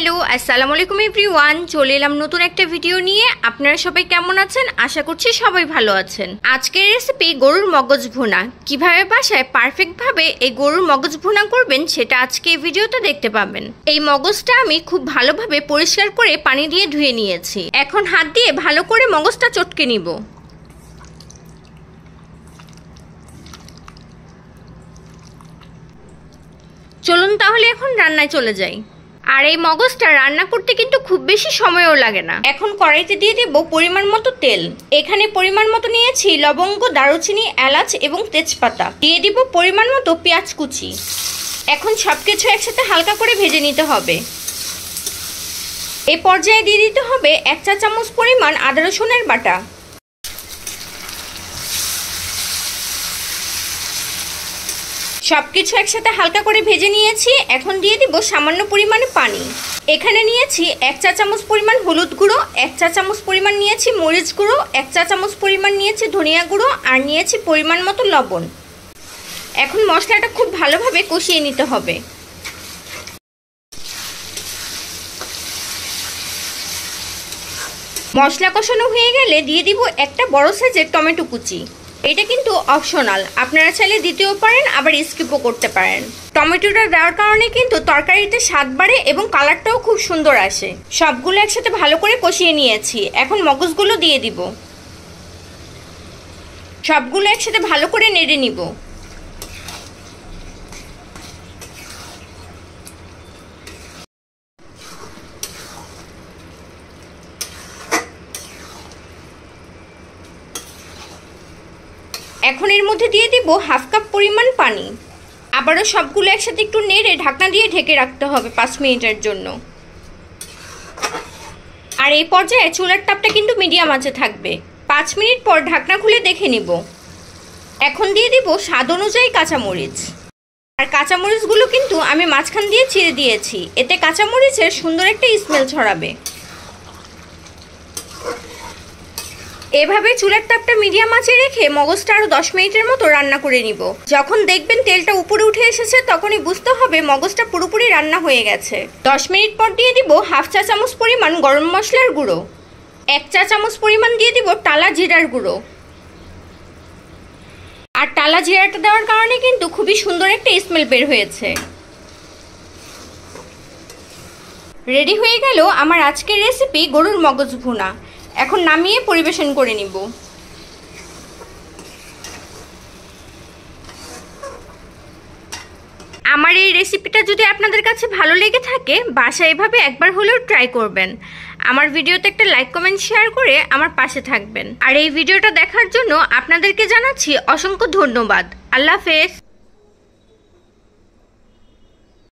Hello আসসালামু আলাইকুম everyone, চলে এলাম নতুন একটা ভিডিও নিয়ে। আপনারা সবাই কেমন আছেন? আশা করছি সবাই ভালো আছেন। আজকের রেসিপি গরুর মগজ ভুনা। কিভাবে বাসায় পারফেক্টভাবে এই গরুর মগজ ভুনা করবেন সেটা আজকে এই ভিডিওতে দেখতে পাবেন। এই মগজটা আমি খুব ভালোভাবে পরিষ্কার করে পানি দিয়ে ধুয়ে নিয়েছি। এখন হাত দিয়ে ভালো করে মগজটা চটকে নিব। চলুন তাহলে এখন রান্নায় চলে যাই। আর এই মগজটা রান্না করতে কিন্তু খুব বেশি সময়ও লাগে না। এখন কড়াইতে দিয়ে দেব পরিমাণ মতো তেল। এখানে পরিমাণ মতো নিয়েছি লবঙ্গ, দারুচিনি, এলাচ এবং তেজপাতা। দিয়ে দিব পরিমাণ মতো পেঁয়াজ কুচি। এখন সবকিছু একসাথে হালকা করে ভেজে নিতে হবে। এই পর্যায়ে দিয়ে দিতে হবে 1 চা চামচ পরিমাণ আদা রসুনের বাটা। সবকিছু একসাথে হালকা করে ভেজে নিয়েছি। এখন দিয়ে দিব সামান্য পরিমাণে পানি। এখানে নিয়েছি 1 চা চামচ পরিমাণ হলুদ গুঁড়ো, 1 চা চামচ পরিমাণ নিয়েছি মরিচ গুঁড়ো, 1 চা চামচ পরিমাণ নিয়েছি ধনিয়া গুঁড়ো আর নিয়েছি পরিমাণ মতো লবণ। এখন মশলাটা খুব ভালোভাবে কষিয়ে নিতে হবে। মশলা কষানো হয়ে গেলে দিয়ে দিব একটা বড় সাইজের টমেটো কুচি। এটা কিন্তু অপশনাল, আপনারা চাইলে দিতেও পারেন আবার স্কিপও করতে পারেন। টমেটোটা দেওয়ার কারণে কিন্তু তরকারিতে স্বাদ বাড়ে এবং কালারটাও খুব সুন্দর আসে। সবগুলো একসাথে ভালো করে কষিয়ে নিয়েছি। এখন মগজগুলো দিয়ে দিব। সবগুলো একসাথে ভালো করে নেড়ে নিব। এখন এর মধ্যে দিয়ে দিব 1/2 কাপ পরিমাণ পানি। আবারও সবগুলো একসাথে একটু নেড়ে ঢাকনা দিয়ে ঢেকে রাখতে হবে 5 মিনিটের জন্য। আর এই পর্যায়ে চুলার তাপটা কিন্তু মিডিয়াম আঁচে থাকবে। 5 মিনিট পর ঢাকনা খুলে দেখে নিব। এখন দিয়ে দিব স্বাদ অনুযায়ী কাঁচামরিচ। আর কাঁচামরিচগুলো কিন্তু আমি মাঝখান দিয়ে চিড়ে দিয়েছি, এতে কাঁচামরিচের সুন্দর একটা স্মেল ছড়াবে। এভাবে চুলার তাপটা মিডিয়াম আঁচে রেখে মগজটা আরও 10 মিনিটের মতো রান্না করে নিব। যখন দেখবেন তেলটা উপরে উঠে এসেছে তখনই বুঝতে হবে মগজটা পুরোপুরি রান্না হয়ে গেছে। 10 মিনিট পর দিয়ে দিব 1/2 চা চামচ পরিমাণ গরম মশলার গুঁড়ো। 1 চা চামচ পরিমাণ দিয়ে দিব টালা জিরার গুঁড়ো। আর টালা জিরাটা দেওয়ার কারণে কিন্তু খুবই সুন্দর একটা স্মেল বের হয়েছে। রেডি হয়ে গেল আমার আজকের রেসিপি গরুর মগজ ভুনা। এখন নামিয়ে পরিবেশন করে নিব। আমার এই রেসিপিটা যদি আপনাদের কাছে ভালো লেগে থাকে বাসায় এভাবে একবার হলেও ট্রাই করবেন। আমার ভিডিওতে একটা লাইক, কমেন্ট, শেয়ার করে আমার পাশে থাকবেন। আর এই ভিডিওটা দেখার জন্য আপনাদেরকে জানাচ্ছি অসংখ্য ধন্যবাদ। আল্লাহ হাফেজ।